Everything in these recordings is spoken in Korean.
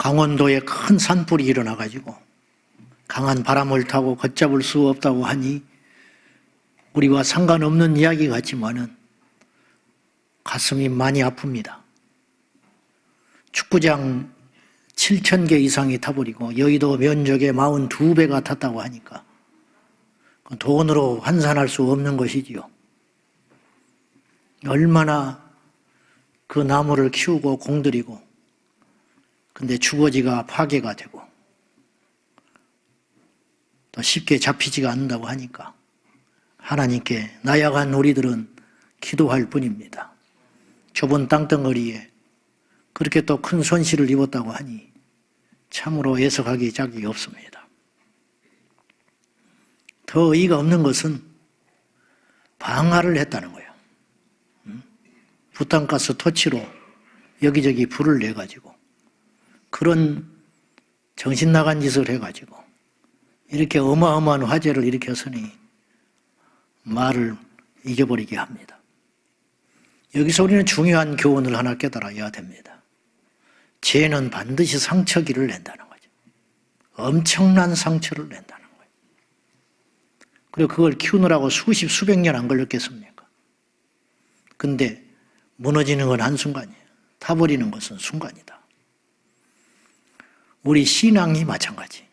강원도에 큰 산불이 일어나가지고 강한 바람을 타고 걷잡을 수 없다고 하니 우리와 상관없는 이야기 같지만은 가슴이 많이 아픕니다. 축구장 7,000개 이상이 타버리고 여의도 면적의 42배가 탔다고 하니까 돈으로 환산할 수 없는 것이지요. 얼마나 그 나무를 키우고 공들이고 근데 주거지가 파괴가 되고 또 쉽게 잡히지가 않는다고 하니까 하나님께 나약한 우리들은 기도할 뿐입니다. 좁은 땅덩어리에 그렇게 또 큰 손실을 입었다고 하니 참으로 애석하기 짝이 없습니다. 더 어이가 없는 것은 방화를 했다는 거예요. 부탄가스 토치로 여기저기 불을 내가지고 그런 정신 나간 짓을 해가지고 이렇게 어마어마한 화재를 일으켰으니 말을 잊어버리게 합니다. 여기서 우리는 중요한 교훈을 하나 깨달아야 됩니다. 죄는 반드시 상처기를 낸다는 거죠. 엄청난 상처를 낸다는 거예요. 그리고 그걸 키우느라고 수십 수백 년 안 걸렸겠습니까? 근데 무너지는 건 한순간이에요. 타버리는 것은 순간이다. 우리 신앙이 마찬가지.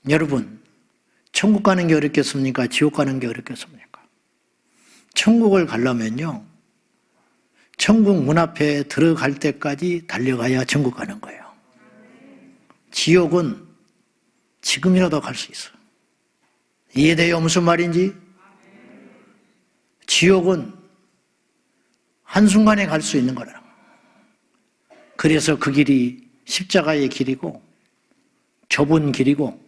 여러분, 천국 가는 게 어렵겠습니까? 지옥 가는 게 어렵겠습니까? 천국을 가려면요, 천국 문 앞에 들어갈 때까지 달려가야 천국 가는 거예요. 지옥은 지금이라도 갈 수 있어요. 이해돼요? 무슨 말인지? 지옥은 한순간에 갈 수 있는 거라는 거예요. 그래서 그 길이 십자가의 길이고 좁은 길이고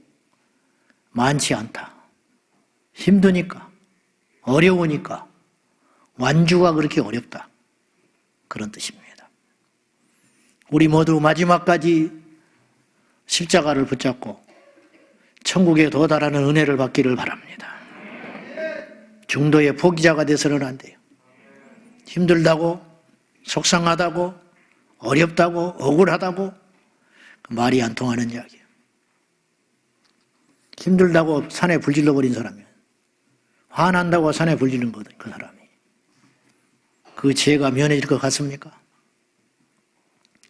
많지 않다. 힘드니까, 어려우니까, 완주가 그렇게 어렵다. 그런 뜻입니다. 우리 모두 마지막까지 십자가를 붙잡고 천국에 도달하는 은혜를 받기를 바랍니다. 중도의 포기자가 돼서는 안 돼요. 힘들다고, 속상하다고, 어렵다고, 억울하다고 말이 안 통하는 이야기예요. 힘들다고 산에 불 질러버린 사람이에요. 화난다고 산에 불 지른 거든, 그 사람이. 그 죄가 면해질 것 같습니까?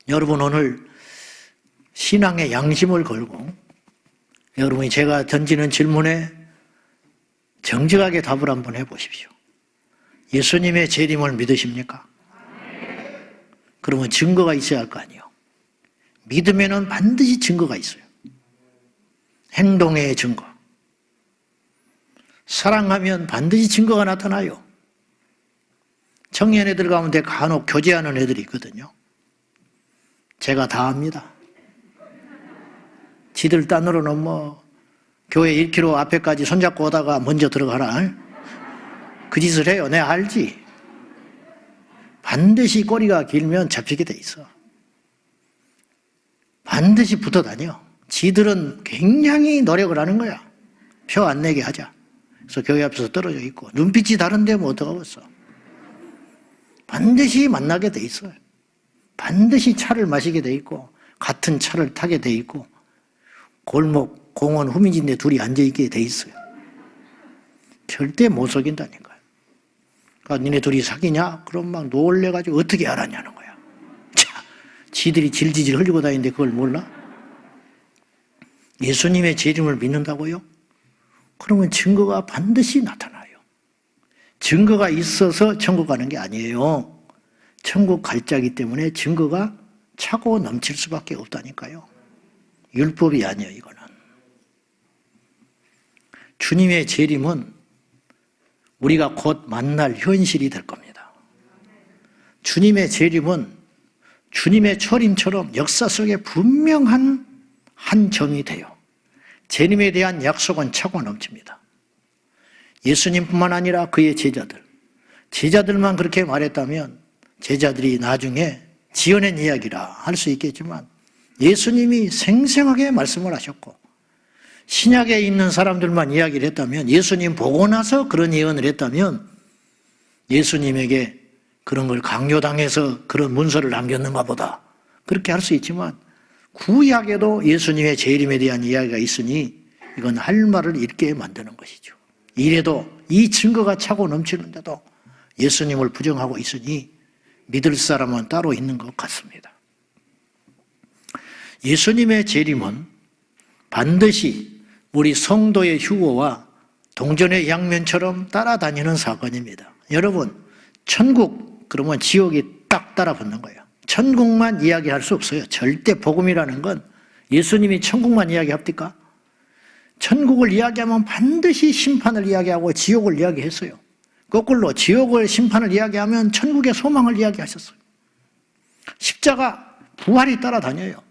여러분, 오늘 신앙의 양심을 걸고 여러분이 제가 던지는 질문에 정직하게 답을 한번 해보십시오. 예수님의 재림을 믿으십니까? 그러면 증거가 있어야 할 거 아니에요. 믿으면은 반드시 증거가 있어요. 행동의 증거. 사랑하면 반드시 증거가 나타나요. 청년 애들 가운데 간혹 교제하는 애들이 있거든요. 제가 다 압니다. 지들 딴으로는 뭐 교회 1km 앞에까지 손잡고 오다가 먼저 들어가라. 그 짓을 해요. 내가 알지. 반드시 꼬리가 길면 잡히게 돼 있어. 반드시 붙어 다녀. 지들은 굉장히 노력을 하는 거야. 표 안 내게 하자. 그래서 교회 앞에서 떨어져 있고 눈빛이 다른데 뭐 어떡하겠어. 반드시 만나게 돼 있어요. 반드시 차를 마시게 돼 있고 같은 차를 타게 돼 있고 골목, 공원, 후미진데 둘이 앉아있게 돼 있어요. 절대 못 속인다니까요. 그러니까 니네 둘이 사귀냐? 그럼 막 놀래가지고 어떻게 알았냐는 거야. 자, 지들이 질질질 흘리고 다니는데 그걸 몰라? 예수님의 재림을 믿는다고요? 그러면 증거가 반드시 나타나요. 증거가 있어서 천국 가는 게 아니에요. 천국 갈 자기 때문에 증거가 차고 넘칠 수밖에 없다니까요. 율법이 아니에요, 이거는. 주님의 재림은 우리가 곧 만날 현실이 될 겁니다. 주님의 재림은 주님의 초림처럼 역사 속에 분명한 한 점이 돼요. 재림에 대한 약속은 차고 넘칩니다. 예수님뿐만 아니라 그의 제자들만 그렇게 말했다면 제자들이 나중에 지어낸 이야기라 할 수 있겠지만 예수님이 생생하게 말씀을 하셨고 신약에 있는 사람들만 이야기를 했다면 예수님 보고 나서 그런 예언을 했다면 예수님에게 그런 걸 강요당해서 그런 문서를 남겼는가 보다 그렇게 할 수 있지만 구약에도 예수님의 재림에 대한 이야기가 있으니 이건 할 말을 잃게 만드는 것이죠. 이래도 이 증거가 차고 넘치는데도 예수님을 부정하고 있으니 믿을 사람은 따로 있는 것 같습니다. 예수님의 재림은 반드시 우리 성도의 휴거와 동전의 양면처럼 따라다니는 사건입니다. 여러분, 천국 그러면 지옥이 딱 따라붙는 거예요. 천국만 이야기할 수 없어요. 절대 복음이라는 건 예수님이 천국만 이야기합니까? 천국을 이야기하면 반드시 심판을 이야기하고 지옥을 이야기했어요. 거꾸로 지옥을 심판을 이야기하면 천국의 소망을 이야기하셨어요. 십자가 부활이 따라다녀요.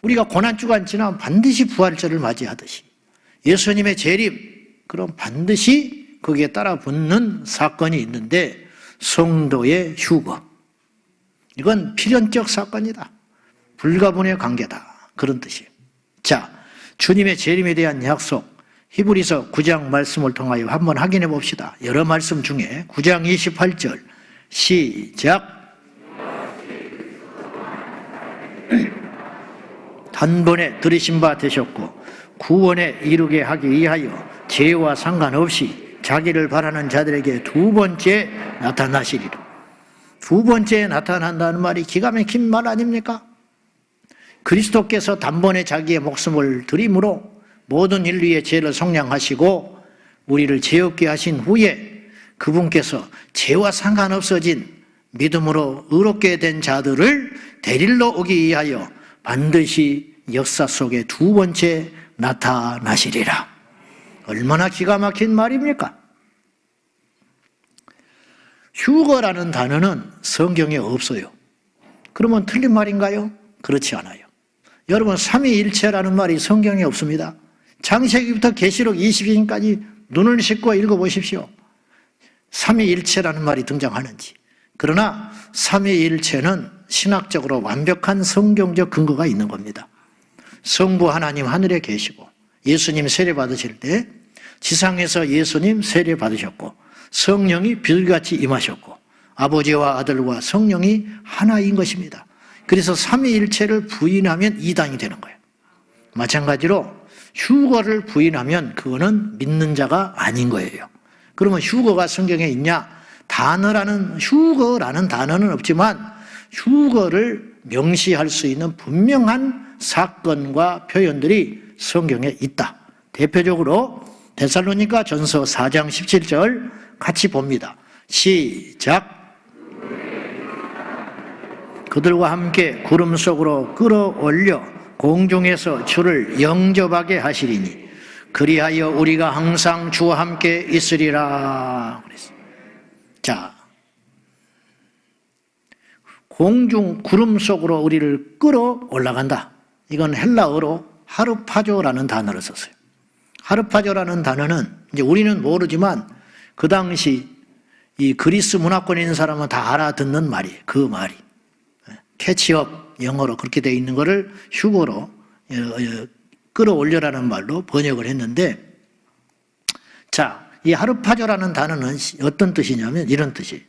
우리가 고난주간 지나면 반드시 부활절을 맞이하듯이 예수님의 재림, 그럼 반드시 거기에 따라 붙는 사건이 있는데 성도의 휴거, 이건 필연적 사건이다. 불가분의 관계다. 그런 뜻이에요. 자, 주님의 재림에 대한 약속, 히브리서 9장 말씀을 통하여 한번 확인해 봅시다. 여러 말씀 중에 9장 28절 시작. 단번에 들으신 바 되셨고 구원에 이르게 하기 위하여 죄와 상관없이 자기를 바라는 자들에게 두 번째 나타나시리라. 두 번째 나타난다는 말이 기가 막힌 말 아닙니까? 그리스도께서 단번에 자기의 목숨을 드림으로 모든 인류의 죄를 속량하시고 우리를 죄 없게 하신 후에 그분께서 죄와 상관없어진 믿음으로 의롭게 된 자들을 데리러 오기 위하여 반드시 역사 속에 두 번째 나타나시리라. 얼마나 기가 막힌 말입니까? 휴거라는 단어는 성경에 없어요. 그러면 틀린 말인가요? 그렇지 않아요. 여러분, 삼위일체라는 말이 성경에 없습니다. 창세기부터 계시록 20장까지 눈을 씻고 읽어보십시오. 삼위일체라는 말이 등장하는지. 그러나 삼위일체는 신학적으로 완벽한 성경적 근거가 있는 겁니다. 성부 하나님 하늘에 계시고 예수님 세례 받으실 때 지상에서 예수님 세례 받으셨고 성령이 비둘기같이 임하셨고 아버지와 아들과 성령이 하나인 것입니다. 그래서 삼위일체를 부인하면 이단이 되는 거예요. 마찬가지로 휴거를 부인하면 그거는 믿는 자가 아닌 거예요. 그러면 휴거가 성경에 있냐? 휴거라는 단어는 없지만 휴거를 명시할 수 있는 분명한 사건과 표현들이 성경에 있다. 대표적으로 데살로니가 전서 4장 17절 같이 봅니다. 시작. 그들과 함께 구름 속으로 끌어올려 공중에서 주를 영접하게 하시리니 그리하여 우리가 항상 주와 함께 있으리라. 그랬어요. 자, 구름 속으로 우리를 끌어올라간다. 이건 헬라어로 하르파조라는 단어를 썼어요. 하르파조라는 단어는 이제 우리는 모르지만 그 당시 이 그리스 문화권에 있는 사람은 다 알아듣는 말이에요. 그 말이. 캐치업, 영어로 그렇게 되어 있는 거를 휴거로 끌어올려라는 말로 번역을 했는데, 자, 이 하르파조라는 단어는 어떤 뜻이냐면 이런 뜻이에요.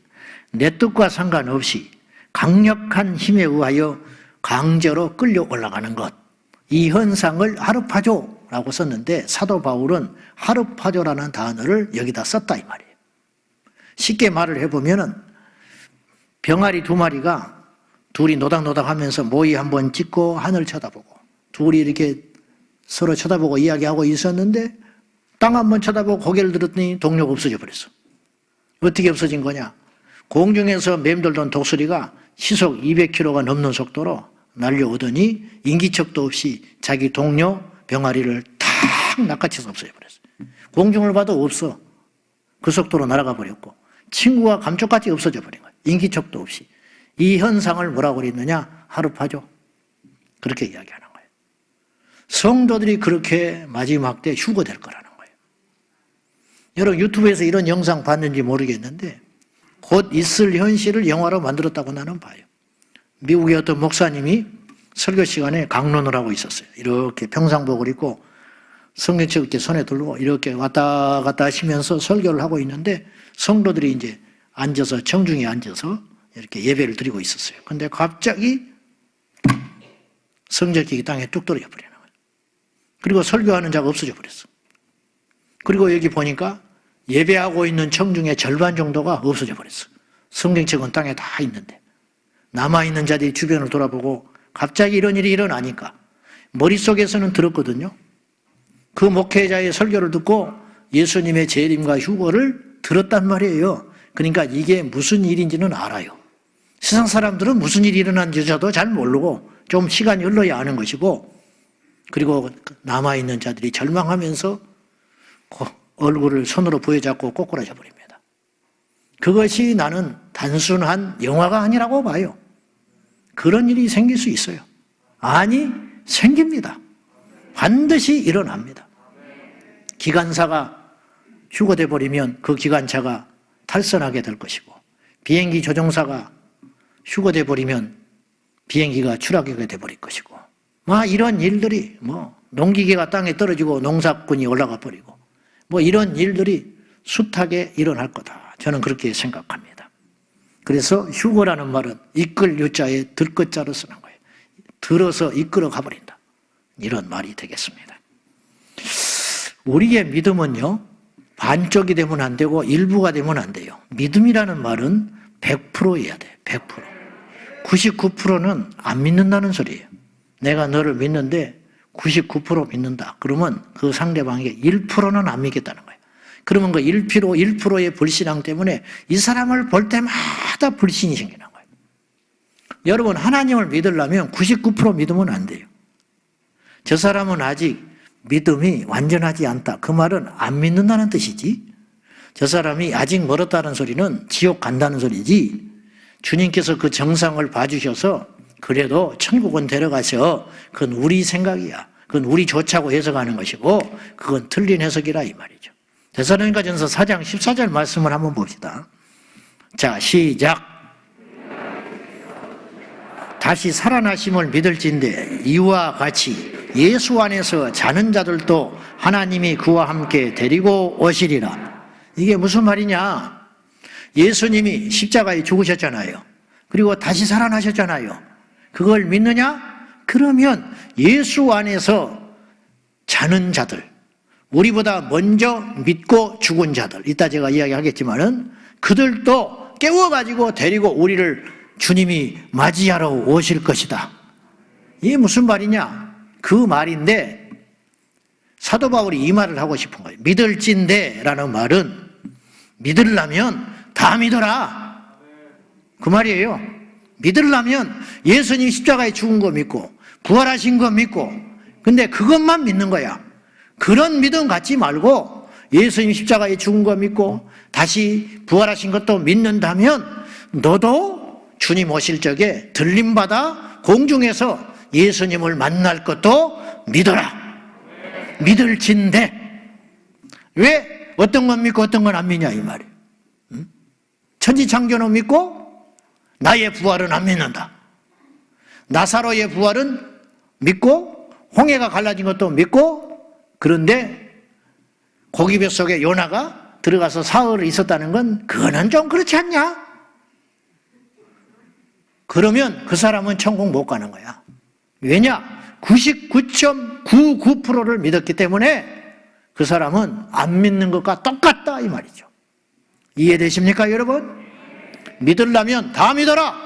내 뜻과 상관없이 강력한 힘에 의하여 강제로 끌려 올라가는 것. 이 현상을 하르파조라고 썼는데 사도 바울은 하르파조라는 단어를 여기다 썼다 이 말이에요. 쉽게 말을 해보면은 병아리 두 마리가 둘이 노닥노닥 하면서 모이 한번 찍고 하늘 쳐다보고 둘이 이렇게 서로 쳐다보고 이야기하고 있었는데 땅 한번 쳐다보고 고개를 들었더니 동료가 없어져 버렸어. 어떻게 없어진 거냐? 공중에서 맴돌던 독수리가 시속 200km가 넘는 속도로 날려오더니 인기척도 없이 자기 동료 병아리를 탁 낚아채서 없어져 버렸어. 공중을 봐도 없어. 그 속도로 날아가 버렸고 친구가 감쪽같이 없어져 버린 거야. 인기척도 없이. 이 현상을 뭐라고 그랬느냐? 하르파조. 그렇게 이야기하는 거예요. 성도들이 그렇게 마지막 때 휴거될 거라는 거예요. 여러분 유튜브에서 이런 영상 봤는지 모르겠는데 곧 있을 현실을 영화로 만들었다고 나는 봐요. 미국의 어떤 목사님이 설교 시간에 강론을 하고 있었어요. 이렇게 평상복을 입고 성경책 이렇게 손에 들고 이렇게 왔다 갔다 하시면서 설교를 하고 있는데 성도들이 이제 앉아서 정중히 앉아서 이렇게 예배를 드리고 있었어요. 근데 갑자기 성적격이 땅에 뚝 떨어져 버리는 거예요. 그리고 설교하는 자가 없어져 버렸어. 그리고 여기 보니까 예배하고 있는 청중의 절반 정도가 없어져 버렸어. 성경책은 땅에 다 있는데 남아있는 자들이 주변을 돌아보고 갑자기 이런 일이 일어나니까 머릿속에서는 들었거든요. 그 목회자의 설교를 듣고 예수님의 재림과 휴거를 들었단 말이에요. 그러니까 이게 무슨 일인지는 알아요. 세상 사람들은 무슨 일이 일어난지조차도 잘 모르고 좀 시간이 흘러야 아는 것이고, 그리고 남아있는 자들이 절망하면서 얼굴을 손으로 부여잡고 꼬꾸라져 버립니다. 그것이 나는 단순한 영화가 아니라고 봐요. 그런 일이 생길 수 있어요. 아니, 생깁니다. 반드시 일어납니다. 기관사가 휴거돼 버리면 그 기관차가 탈선하게 될 것이고, 비행기 조종사가 휴거돼 버리면 비행기가 추락하게 돼 버릴 것이고, 이런 일들이 농기계가 땅에 떨어지고 농사꾼이 올라가 버리고 이런 일들이 숱하게 일어날 거다. 저는 그렇게 생각합니다. 그래서 휴거라는 말은 이끌 유자에 들것자로 쓰는 거예요. 들어서 이끌어 가버린다. 이런 말이 되겠습니다. 우리의 믿음은요, 반쪽이 되면 안 되고 일부가 되면 안 돼요. 믿음이라는 말은 100%여야 돼. 100%. 99%는 안 믿는다는 소리예요. 내가 너를 믿는데 99% 믿는다. 그러면 그 상대방에게 1%는 안 믿겠다는 거예요. 그러면 그 1%의 불신앙 때문에 이 사람을 볼 때마다 불신이 생기는 거예요. 여러분, 하나님을 믿으려면 99% 믿으면 안 돼요. 저 사람은 아직 믿음이 완전하지 않다. 그 말은 안 믿는다는 뜻이지. 저 사람이 아직 멀었다는 소리는 지옥 간다는 소리지. 주님께서 그 정상을 봐주셔서 그래도 천국은 데려가셔. 그건 우리 생각이야. 그건 우리 좋자고 해석하는 것이고 그건 틀린 해석이라 이 말이죠. 데살로니가전서 4장 14절 말씀을 한번 봅시다. 자, 시작. 다시 살아나심을 믿을진대 이와 같이 예수 안에서 자는 자들도 하나님이 그와 함께 데리고 오시리라. 이게 무슨 말이냐? 예수님이 십자가에 죽으셨잖아요. 그리고 다시 살아나셨잖아요. 그걸 믿느냐? 그러면 예수 안에서 자는 자들, 우리보다 먼저 믿고 죽은 자들, 이따 제가 이야기하겠지만은 그들도 깨워가지고 데리고 우리를 주님이 맞이하러 오실 것이다. 이게 무슨 말이냐? 그 말인데 사도 바울이 이 말을 하고 싶은 거예요. 믿을진대라는 말은 믿으려면 다 믿어라. 그 말이에요. 믿으려면 예수님 십자가에 죽은 거 믿고 부활하신 거 믿고, 근데 그것만 믿는 거야. 그런 믿음 갖지 말고 예수님 십자가에 죽은 거 믿고 다시 부활하신 것도 믿는다면 너도 주님 오실 적에 들림받아 공중에서 예수님을 만날 것도 믿어라. 믿을진대. 왜 어떤 건 믿고 어떤 건 안 믿냐 이 말이에요. 천지창조는 믿고 나의 부활은 안 믿는다. 나사로의 부활은 믿고 홍해가 갈라진 것도 믿고, 그런데 고기 뱃속에 요나가 들어가서 사흘 있었다는 건 그거는 좀 그렇지 않냐? 그러면 그 사람은 천국 못 가는 거야. 왜냐? 99.99%를 믿었기 때문에 그 사람은 안 믿는 것과 똑같다 이 말이죠. 이해되십니까 여러분? 믿으려면 다 믿어라.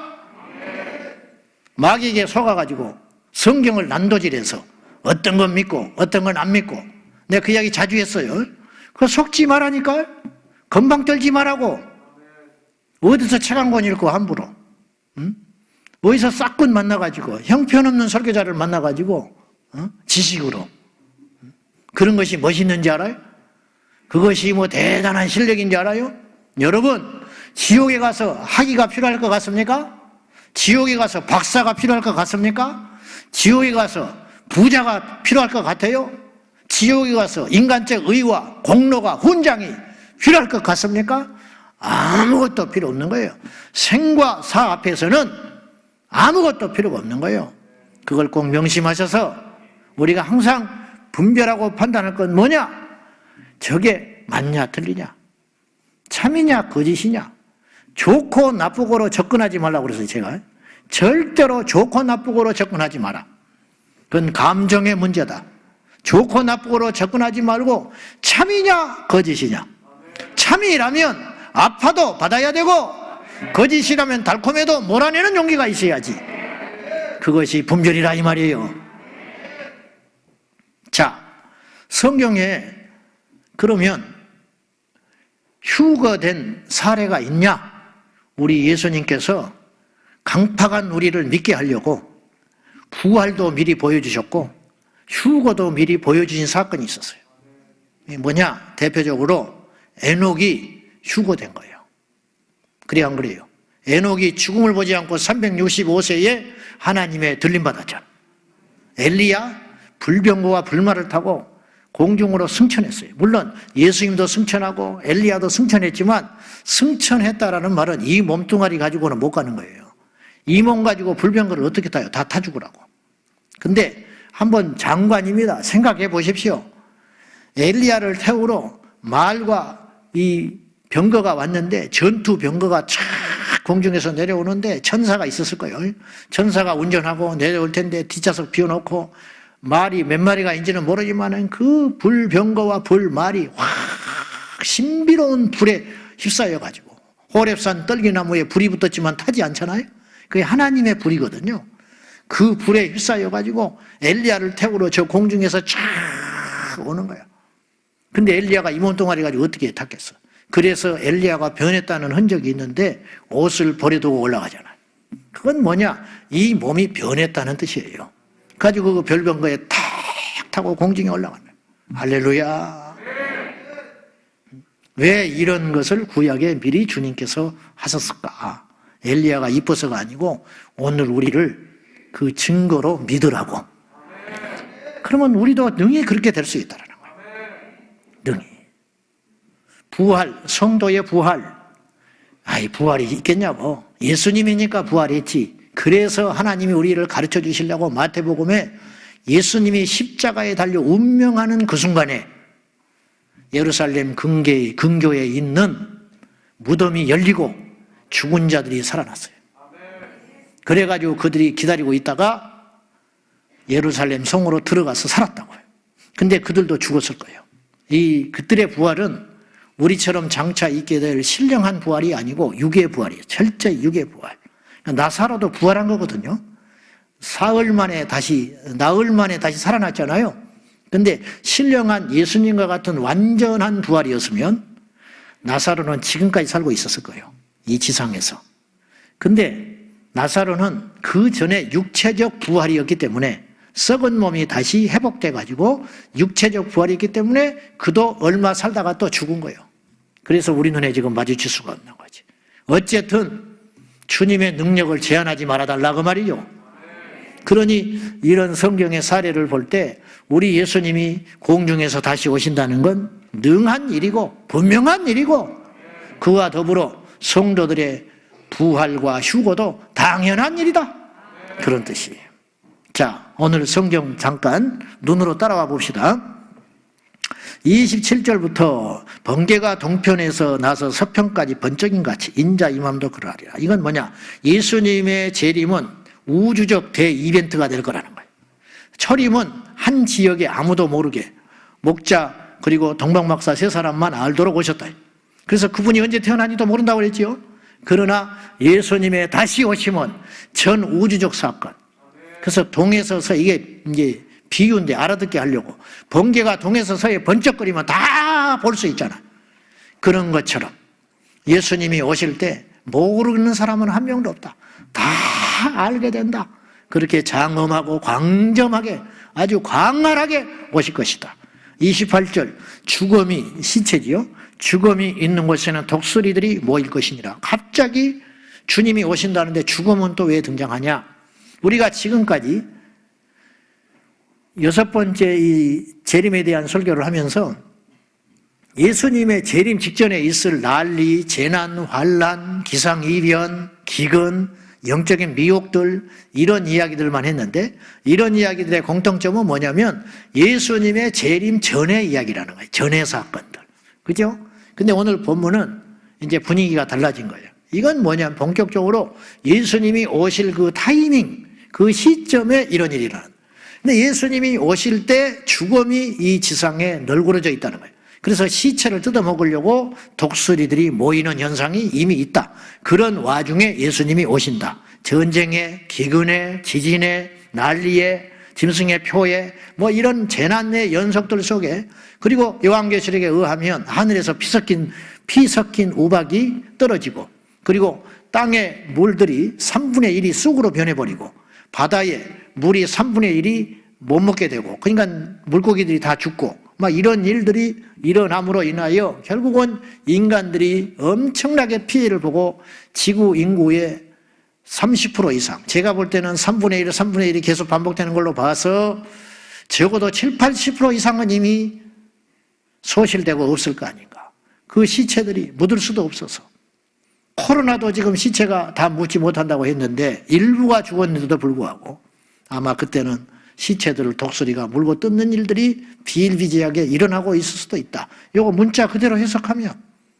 마귀에게 속아가지고 성경을 난도질해서 어떤 건 믿고 어떤 건 안 믿고, 내가 그 이야기 자주 했어요. 그거 속지 말라니까. 건방 떨지 말라고. 어디서 책 한 권 읽고 함부로, 어디서 싹군 만나가지고 형편없는 설교자를 만나가지고 지식으로 그런 것이 멋있는지 알아요? 그것이 대단한 실력인지 알아요? 여러분, 지옥에 가서 학위가 필요할 것 같습니까? 지옥에 가서 박사가 필요할 것 같습니까? 지옥에 가서 부자가 필요할 것 같아요? 지옥에 가서 인간적 의와 공로가 훈장이 필요할 것 같습니까? 아무것도 필요 없는 거예요. 생과 사 앞에서는 아무것도 필요가 없는 거예요. 그걸 꼭 명심하셔서 우리가 항상 분별하고 판단할 건 뭐냐? 저게 맞냐 틀리냐? 참이냐 거짓이냐? 좋고 나쁘고로 접근하지 말라고 그랬어요. 제가 절대로 좋고 나쁘고로 접근하지 마라. 그건 감정의 문제다. 좋고 나쁘고로 접근하지 말고 참이냐 거짓이냐. 참이라면 아파도 받아야 되고 거짓이라면 달콤해도 몰아내는 용기가 있어야지. 그것이 분별이라 이 말이에요. 자, 성경에 그러면 휴거된 사례가 있냐? 우리 예수님께서 강팍한 우리를 믿게 하려고 부활도 미리 보여주셨고 휴거도 미리 보여주신 사건이 있었어요. 뭐냐? 대표적으로 에녹이 휴거된 거예요. 그래 안 그래요? 에녹이 죽음을 보지 않고 365세에 하나님의 들림 받았잖아. 엘리야 불병거와 불말을 타고 공중으로 승천했어요. 물론 예수님도 승천하고 엘리야도 승천했지만 승천했다라는 말은 이 몸뚱아리 가지고는 못 가는 거예요. 이 몸 가지고 불병거를 어떻게 타요? 다 타 죽으라고. 근데 한번 장관입니다. 생각해 보십시오. 엘리야를 태우러 말과 이 병거가 왔는데 전투 병거가 촥 공중에서 내려오는데 천사가 있었을 거예요. 천사가 운전하고 내려올 텐데 뒷좌석 비워놓고 말이 몇 마리가 있는지는 모르지만 그 불병거와 불말이 확 신비로운 불에 휩싸여가지고 호렙산 떨기나무에 불이 붙었지만 타지 않잖아요. 그게 하나님의 불이거든요. 그 불에 휩싸여가지고 엘리야를 태우러 저 공중에서 쫙 오는 거야. 근데 엘리야가 이 몸뚱아리 가지고 어떻게 탔겠어? 그래서 엘리야가 변했다는 흔적이 있는데 옷을 버려두고 올라가잖아요. 그건 뭐냐? 이 몸이 변했다는 뜻이에요. 가지고 그 별병거에 탁 타고 공중에 올라가는 거예요. 할렐루야. 왜 이런 것을 구약에 미리 주님께서 하셨을까? 엘리야가 이뻐서가 아니고 오늘 우리를 그 증거로 믿으라고. 그러면 우리도 능히 그렇게 될 수 있다는 거예요. 능히. 부활, 성도의 부활. 아이, 부활이 있겠냐고. 예수님이니까 부활했지. 그래서 하나님이 우리를 가르쳐 주시려고 마태복음에 예수님이 십자가에 달려 운명하는 그 순간에 예루살렘 근교에 있는 무덤이 열리고 죽은 자들이 살아났어요. 그래가지고 그들이 기다리고 있다가 예루살렘 성으로 들어가서 살았다고요. 근데 그들도 죽었을 거예요. 그들의 부활은 우리처럼 장차 있게 될 신령한 부활이 아니고 육의 부활이에요. 철저히 육의 부활. 나사로도 부활한 거거든요. 나흘 만에 다시 살아났잖아요. 근데 신령한 예수님과 같은 완전한 부활이었으면 나사로는 지금까지 살고 있었을 거예요. 이 지상에서. 근데 나사로는 그 전에 육체적 부활이었기 때문에 썩은 몸이 다시 회복돼가지고 육체적 부활이었기 때문에 그도 얼마 살다가 또 죽은 거예요. 그래서 우리 눈에 지금 마주칠 수가 없는 거지. 어쨌든 주님의 능력을 제한하지 말아달라고 말이죠. 그러니 이런 성경의 사례를 볼 때 우리 예수님이 공중에서 다시 오신다는 건 능한 일이고 분명한 일이고 그와 더불어 성도들의 부활과 휴거도 당연한 일이다. 그런 뜻이에요. 자, 오늘 성경 잠깐 눈으로 따라와 봅시다. 27절부터 번개가 동편에서 나서 서편까지 번쩍인 같이 인자 임함도 그러하리라. 이건 뭐냐? 예수님의 재림은 우주적 대이벤트가 될 거라는 거예요. 철임은 한 지역에 아무도 모르게 목자 그리고 동방박사 세 사람만 알도록 오셨다. 그래서 그분이 언제 태어난지도 모른다고 그랬지요. 그러나 예수님의 다시 오심은 전 우주적 사건. 그래서 동에서 서 이게 이제 비유인데 알아듣게 하려고 번개가 동에서 서에 번쩍거리면 다 볼 수 있잖아. 그런 것처럼 예수님이 오실 때 모르는 사람은 한 명도 없다. 다 알게 된다. 그렇게 장엄하고 광점하게 아주 광활하게 오실 것이다. 28절 죽음이 시체지요. 죽음이 있는 곳에는 독수리들이 모일 것이니라. 갑자기 주님이 오신다는데 죽음은 또 왜 등장하냐? 우리가 지금까지 6번째 이 재림에 대한 설교를 하면서 예수님의 재림 직전에 있을 난리, 재난, 환난, 기상이변, 기근, 영적인 미혹들 이런 이야기들만 했는데 이런 이야기들의 공통점은 뭐냐면 예수님의 재림 전의 이야기라는 거예요. 전의 사건들. 그죠? 근데 오늘 본문은 이제 분위기가 달라진 거예요. 이건 뭐냐면 본격적으로 예수님이 오실 그 타이밍, 그 시점에 이런 일이라는. 근데 예수님이 오실 때 죽음이 이 지상에 널브러져 있다는 거예요. 그래서 시체를 뜯어먹으려고 독수리들이 모이는 현상이 이미 있다. 그런 와중에 예수님이 오신다. 전쟁에, 기근에, 지진에, 난리에, 짐승의 표에 뭐 이런 재난의 연속들 속에, 그리고 요한계시록에 의하면 하늘에서 피 섞인 우박이 떨어지고, 그리고 땅의 물들이 3분의 1이 쑥으로 변해버리고, 바다에 물이 3분의 1이 못 먹게 되고, 그러니까 물고기들이 다 죽고, 막 이런 일들이 일어남으로 인하여 결국은 인간들이 엄청나게 피해를 보고 지구 인구의 30% 이상, 제가 볼 때는 3분의 1, 3분의 1이 계속 반복되는 걸로 봐서 적어도 7, 80% 이상은 이미 소실되고 없을 거 아닌가. 그 시체들이 묻을 수도 없어서. 코로나도 지금 시체가 다 묻지 못한다고 했는데 일부가 죽었는데도 불구하고 아마 그때는 시체들을 독수리가 물고 뜯는 일들이 비일비재하게 일어나고 있을 수도 있다. 이거 문자 그대로 해석하면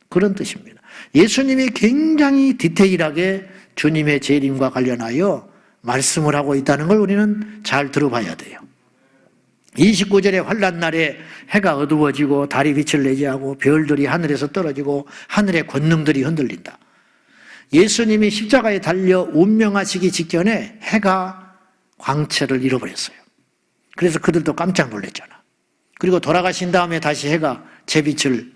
그런 뜻입니다. 예수님이 굉장히 디테일하게 주님의 재림과 관련하여 말씀을 하고 있다는 걸 우리는 잘 들어봐야 돼요. 29절에 환란날에 해가 어두워지고 달이 빛을 내지 하고 별들이 하늘에서 떨어지고 하늘의 권능들이 흔들린다. 예수님이 십자가에 달려 운명하시기 직전에 해가 광채를 잃어버렸어요. 그래서 그들도 깜짝 놀랐잖아. 그리고 돌아가신 다음에 다시 해가 제빛을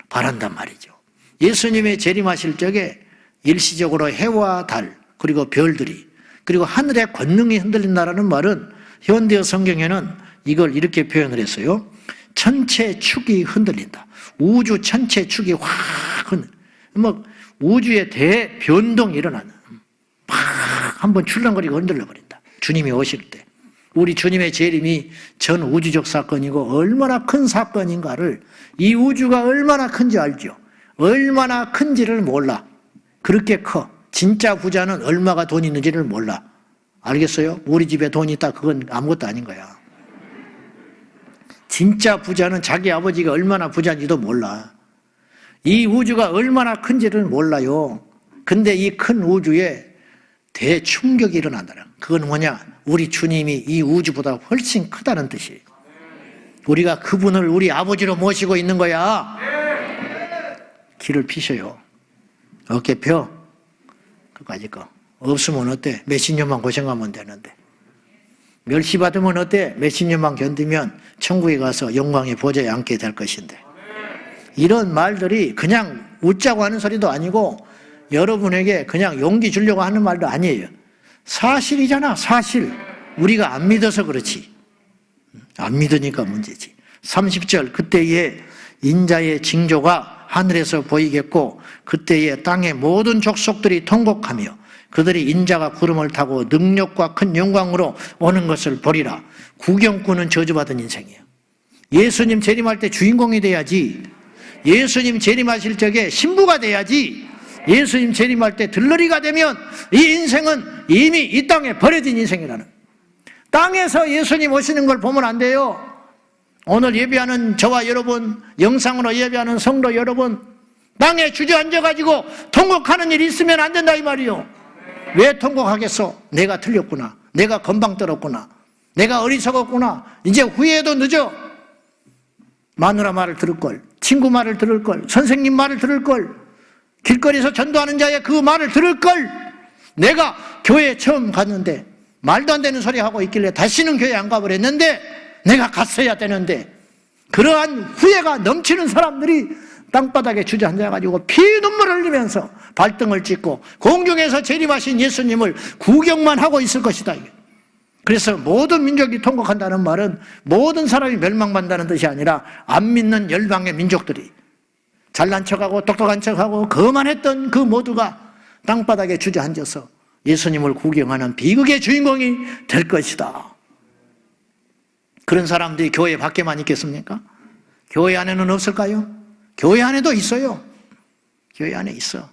발한단 말이죠. 예수님의 재림하실 적에 일시적으로 해와 달, 그리고 별들이, 그리고 하늘의 권능이 흔들린다라는 말은 현대어 성경에는 이걸 이렇게 표현을 했어요. 천체 축이 흔들린다. 우주 천체 축이 확 뭐 우주의 대변동이 일어나는, 막 한번 출렁거리고 흔들려버린다. 주님이 오실 때. 우리 주님의 재림이 전 우주적 사건이고 얼마나 큰 사건인가를, 이 우주가 얼마나 큰지 알죠? 얼마나 큰지를 몰라. 그렇게 커. 진짜 부자는 얼마가 돈 있는지를 몰라. 알겠어요? 우리 집에 돈이 있다, 그건 아무것도 아닌 거야. 진짜 부자는 자기 아버지가 얼마나 부자인지도 몰라. 이 우주가 얼마나 큰지를 몰라요. 근데 이 큰 우주에 대충격이 일어난다는, 그건 뭐냐? 우리 주님이 이 우주보다 훨씬 크다는 뜻이에요. 우리가 그분을 우리 아버지로 모시고 있는 거야. 길을 피셔요. 어깨 펴. 그까짓 거. 없으면 어때? 몇십 년만 고생하면 되는데. 멸시 받으면 어때? 몇십 년만 견디면 천국에 가서 영광의 보좌에 앉게 될 것인데. 이런 말들이 그냥 웃자고 하는 소리도 아니고 여러분에게 그냥 용기 주려고 하는 말도 아니에요. 사실이잖아, 사실. 우리가 안 믿어서 그렇지. 안 믿으니까 문제지. 30절, 그때에 인자의 징조가 하늘에서 보이겠고 그때에 땅의 모든 족속들이 통곡하며 그들이 인자가 구름을 타고 능력과 큰 영광으로 오는 것을 보리라. 구경꾼은 저주받은 인생이에요. 예수님 재림할 때 주인공이 돼야지. 예수님 재림하실 적에 신부가 돼야지. 예수님 재림할 때 들러리가 되면 이 인생은 이미 이 땅에 버려진 인생이라는. 땅에서 예수님 오시는 걸 보면 안 돼요. 오늘 예배하는 저와 여러분, 영상으로 예배하는 성도 여러분, 땅에 주저앉아가지고 통곡하는 일이 있으면 안 된다 이 말이요. 왜 통곡하겠어? 내가 틀렸구나. 내가 건방 떨었구나. 내가 어리석었구나. 이제 후회해도 늦어. 마누라 말을 들을 걸, 친구 말을 들을 걸, 선생님 말을 들을 걸, 길거리에서 전도하는 자의 그 말을 들을 걸. 내가 교회 처음 갔는데 말도 안 되는 소리 하고 있길래 다시는 교회 안 가버렸는데 내가 갔어야 되는데, 그러한 후회가 넘치는 사람들이 땅바닥에 주저앉아가지고 피눈물을 흘리면서 발등을 찍고 공중에서 재림하신 예수님을 구경만 하고 있을 것이다. 그래서 모든 민족이 통곡한다는 말은 모든 사람이 멸망받는다는 뜻이 아니라 안 믿는 열방의 민족들이, 잘난 척하고 똑똑한 척하고 거만했던 그 모두가 땅바닥에 주저앉아서 예수님을 구경하는 비극의 주인공이 될 것이다. 그런 사람들이 교회 밖에만 있겠습니까? 교회 안에는 없을까요? 교회 안에도 있어요. 교회 안에 있어.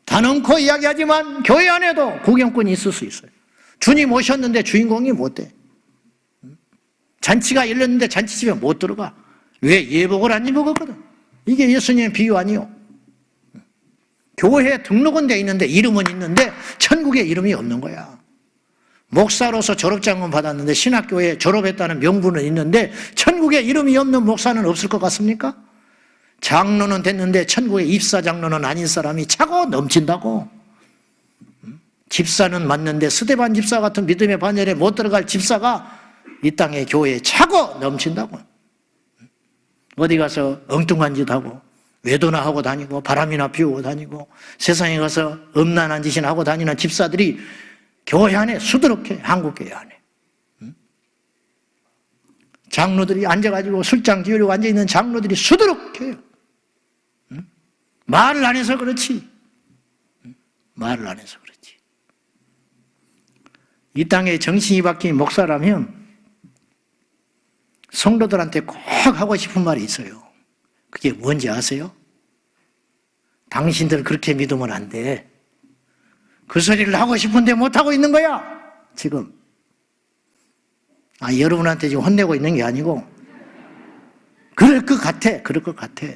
단언코 이야기하지만 교회 안에도 구경꾼이 있을 수 있어요. 주님 오셨는데 주인공이 못 돼. 잔치가 열렸는데 잔치집에 못 들어가. 왜? 예복을 안 입었거든. 이게 예수님의 비유 아니요. 교회에 등록은 돼 있는데 이름은 있는데 천국에 이름이 없는 거야. 목사로서 졸업장은 받았는데 신학교에 졸업했다는 명분은 있는데 천국에 이름이 없는 목사는 없을 것 같습니까? 장로는 됐는데 천국에 입사 장로는 아닌 사람이 차고 넘친다고. 집사는 맞는데 스데반 집사 같은 믿음의 반열에 못 들어갈 집사가 이 땅의 교회에 차고 넘친다고. 어디 가서 엉뚱한 짓 하고 외도나 하고 다니고 바람이나 피우고 다니고 세상에 가서 음란한 짓이나 하고 다니는 집사들이 교회 안에 수두룩해. 한국교회 안에. 장로들이 앉아가지고 술장 기울이고 앉아있는 장로들이 수두룩해요. 말을 안 해서 그렇지. 말을 안 해서 그렇지. 이 땅에 정신이 바뀐 목사라면 성도들한테 꼭 하고 싶은 말이 있어요. 그게 뭔지 아세요? 당신들 그렇게 믿으면 안 돼. 그 소리를 하고 싶은데 못하고 있는 거야, 지금. 여러분한테 지금 혼내고 있는 게 아니고, 그럴 것 같아, 그럴 것 같아.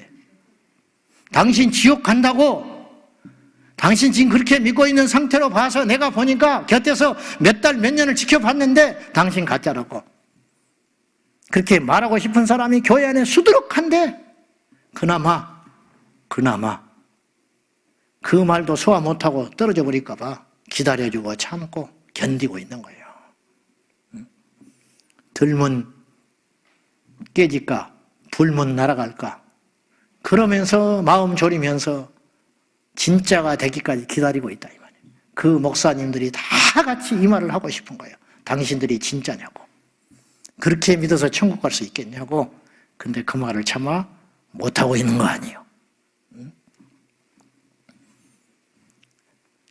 당신 지옥 간다고, 당신 지금 그렇게 믿고 있는 상태로 봐서 내가 보니까 곁에서 몇 달, 몇 년을 지켜봤는데 당신 가짜라고. 그렇게 말하고 싶은 사람이 교회 안에 수두룩한데, 그나마 그 말도 소화 못하고 떨어져 버릴까 봐 기다려주고 참고 견디고 있는 거예요. 들문 깨질까 불문 날아갈까 그러면서 마음 졸이면서 진짜가 되기까지 기다리고 있다 이 말이에요. 그 목사님들이 다 같이 이 말을 하고 싶은 거예요. 당신들이 진짜냐고. 그렇게 믿어서 천국 갈 수 있겠냐고. 근데 그 말을 차마 못하고 있는 거 아니에요.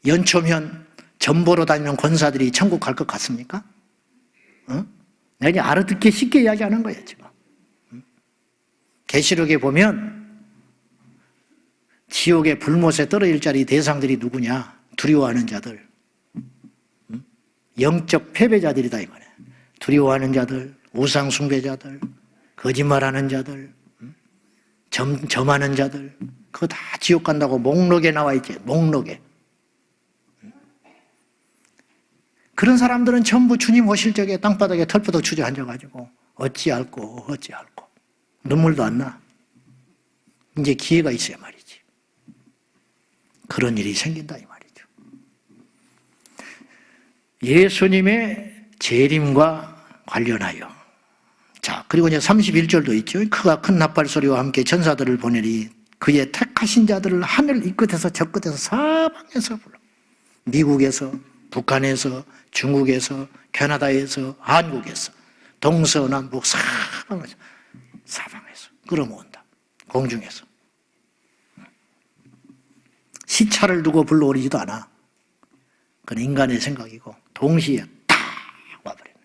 연초면 전보로 다니는 권사들이 천국 갈 것 같습니까? 내가 알아듣기 쉽게 이야기하는 거예요, 지금. 계시록에 보면 지옥의 불못에 떨어질 자리 대상들이 누구냐? 두려워하는 자들. 영적 패배자들이다 이 말이에요. 두려워하는 자들, 우상 숭배자들, 거짓말하는 자들, 점하는 자들. 그거 다 지옥 간다고 목록에 나와 있지, 목록에. 그런 사람들은 전부 주님 오실 적에 땅바닥에 털포덕 주저앉아가지고 어찌할꼬 눈물도 안 나. 이제 기회가 있어야 말이지. 그런 일이 생긴다 이 말이죠. 예수님의 재림과 관련하여. 자, 그리고 이제 31절도 있죠. 그가 큰 나팔 소리와 함께 천사들을 보내리 그의 택하신 자들을 하늘 이 끝에서 저 끝에서 사방에서 불러. 미국에서, 북한에서, 중국에서, 캐나다에서, 한국에서, 동서남북 사방에서 끌어모은다. 공중에서. 시차를 두고 불러오리지도 않아. 그건 인간의 생각이고 동시에 딱 와버리는.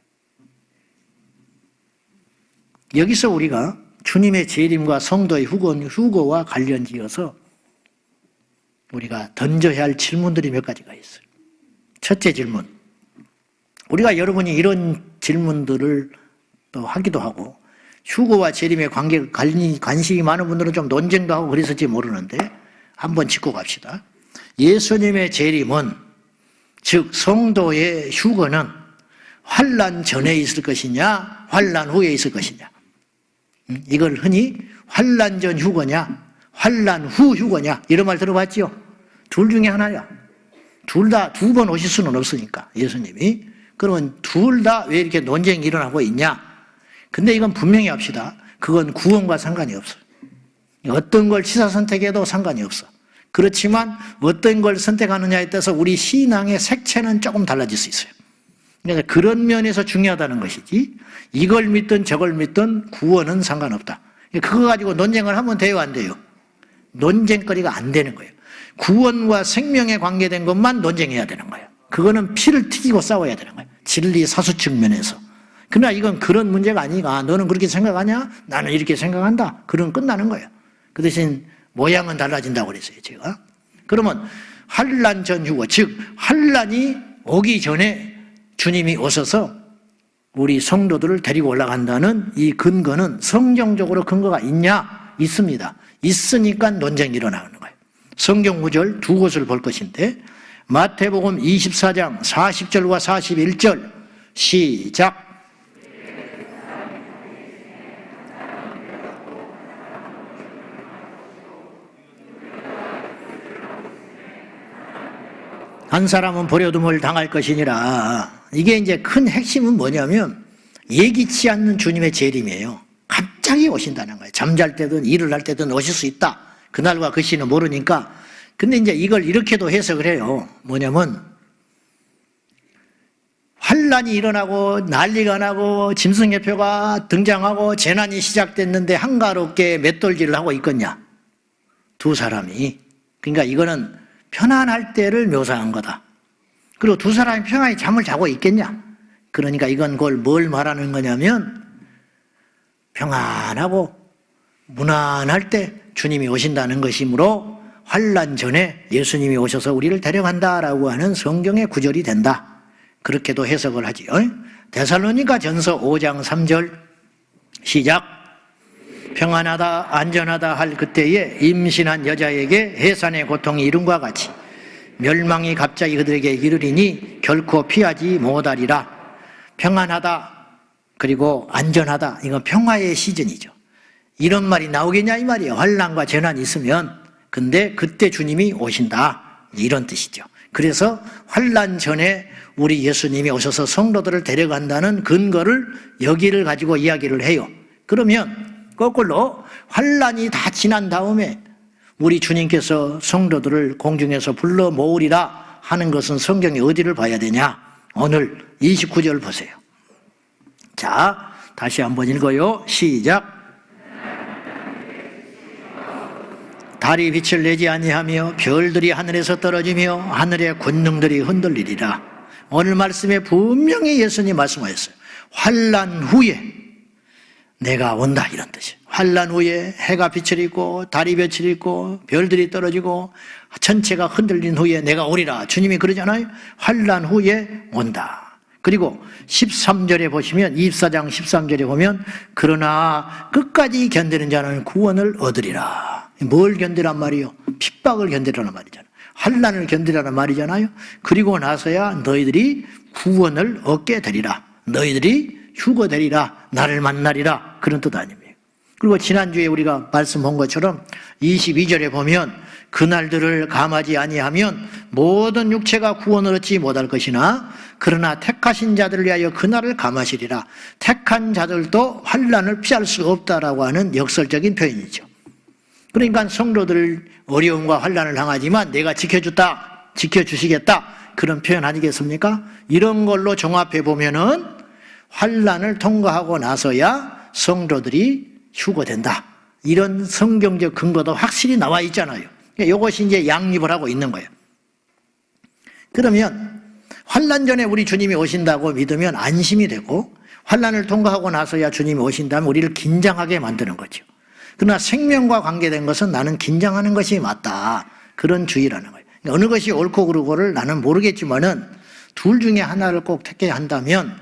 여기서 우리가 주님의 재림과 성도의 휴거와 관련지어서 우리가 던져야 할 질문들이 몇 가지가 있어요. 첫째 질문. 우리가 여러분이 이런 질문들을 또 하기도 하고 휴거와 재림의 관심이 많은 분들은 좀 논쟁도 하고 그랬을지 모르는데 한번 짚고 갑시다. 예수님의 재림은 즉 성도의 휴거는 환난 전에 있을 것이냐 환난 후에 있을 것이냐. 이걸 흔히 환난 전 휴거냐 환난 후 휴거냐 이런 말 들어봤죠? 둘 중에 하나야. 둘 다 두 번 오실 수는 없으니까 예수님이. 그러면 둘 다 왜 이렇게 논쟁이 일어나고 있냐? 근데 이건 분명히 합시다. 그건 구원과 상관이 없어요. 어떤 걸 취사 선택해도 상관이 없어. 그렇지만 어떤 걸 선택하느냐에 따라서 우리 신앙의 색채는 조금 달라질 수 있어요. 그래서 그런 면에서 중요하다는 것이지 이걸 믿든 저걸 믿든 구원은 상관없다. 그거 가지고 논쟁을 하면 돼요, 안 돼요? 논쟁거리가 안 되는 거예요. 구원과 생명에 관계된 것만 논쟁해야 되는 거예요. 그거는 피를 튀기고 싸워야 되는 거예요. 진리 사수 측면에서. 그러나 이건 그런 문제가 아니가. 너는 그렇게 생각하냐? 나는 이렇게 생각한다. 그럼 끝나는 거예요. 그 대신 모양은 달라진다고 그랬어요, 제가. 그러면 환난 전 휴거, 즉 환난이 오기 전에 주님이 오셔서 우리 성도들을 데리고 올라간다는 이 근거는 성경적으로 근거가 있냐? 있습니다. 있으니까 논쟁이 일어나는 거예요. 성경 구절 두 곳을 볼 것인데 마태복음 24장 40절과 41절 시작. 한 사람은 버려둠을 당할 것이니라. 이게 이제 큰 핵심은 뭐냐면 예기치 않는 주님의 재림이에요. 갑자기 오신다는 거예요. 잠잘 때든 일을 할 때든 오실 수 있다. 그날과 그 시는 모르니까. 근데 이제 이걸 이렇게도 해석을 해요. 뭐냐면 환란이 일어나고 난리가 나고 짐승예표가 등장하고 재난이 시작됐는데 한가롭게 맷돌질을 하고 있겠냐? 두 사람이. 그러니까 이거는 편안할 때를 묘사한 거다. 그리고 두 사람이 평안히 잠을 자고 있겠냐? 그러니까 이건 뭘 말하는 거냐면 평안하고 무난할 때 주님이 오신다는 것이므로 환란 전에 예수님이 오셔서 우리를 데려간다라고 하는 성경의 구절이 된다. 그렇게도 해석을 하지요. 데살로니가 전서 5장 3절 시작. 평안하다 안전하다 할 그때에 임신한 여자에게 해산의 고통이 이름과 같이 멸망이 갑자기 그들에게 이르리니 결코 피하지 못하리라. 평안하다 그리고 안전하다, 이건 평화의 시즌이죠. 이런 말이 나오겠냐 이 말이에요. 환난과 재난이 있으면. 근데 그때 주님이 오신다, 이런 뜻이죠. 그래서 환난 전에 우리 예수님이 오셔서 성도들을 데려간다는 근거를 여기를 가지고 이야기를 해요. 그러면 거꾸로 환난이 다 지난 다음에 우리 주님께서 성도들을 공중에서 불러 모으리라 하는 것은 성경이 어디를 봐야 되냐? 오늘 29절 보세요. 자, 다시 한번 읽어요. 시작. 달이 빛을 내지 아니하며 별들이 하늘에서 떨어지며 하늘의 권능들이 흔들리리라. 오늘 말씀에 분명히 예수님 말씀하셨어요. 환난 후에 내가 온다, 이런 뜻이에요. 환난 후에 해가 빛을 잃고 달이 빛을 잃고 별들이 떨어지고 천체가 흔들린 후에 내가 오리라. 주님이 그러잖아요. 환난 후에 온다. 그리고 13절에 보시면 24장 13절에 보면 그러나 끝까지 견디는 자는 구원을 얻으리라. 뭘 견디란 말이요? 핍박을 견디라는 말이잖아요. 환난을 견디라는 말이잖아요. 그리고 나서야 너희들이 구원을 얻게 되리라. 너희들이 휴거되리라. 나를 만나리라. 그런 뜻 아닙니까? 그리고 지난주에 우리가 말씀한 것처럼 22절에 보면 그날들을 감하지 아니하면 모든 육체가 구원을 얻지 못할 것이나 그러나 택하신 자들을 위하여 그날을 감하시리라. 택한 자들도 환난을 피할 수 없다라고 하는 역설적인 표현이죠. 그러니까 성도들 어려움과 환난을 당하지만 내가 지켜줬다, 지켜주시겠다, 그런 표현 아니겠습니까? 이런 걸로 종합해 보면은 환난을 통과하고 나서야 성도들이 휴거된다, 이런 성경적 근거도 확실히 나와 있잖아요. 이것이 이제 양립을 하고 있는 거예요. 그러면 환난 전에 우리 주님이 오신다고 믿으면 안심이 되고, 환난을 통과하고 나서야 주님이 오신다면 우리를 긴장하게 만드는 거죠. 그러나 생명과 관계된 것은 나는 긴장하는 것이 맞다, 그런 주의라는 거예요. 어느 것이 옳고 그르고를 나는 모르겠지만은 둘 중에 하나를 꼭 택해야 한다면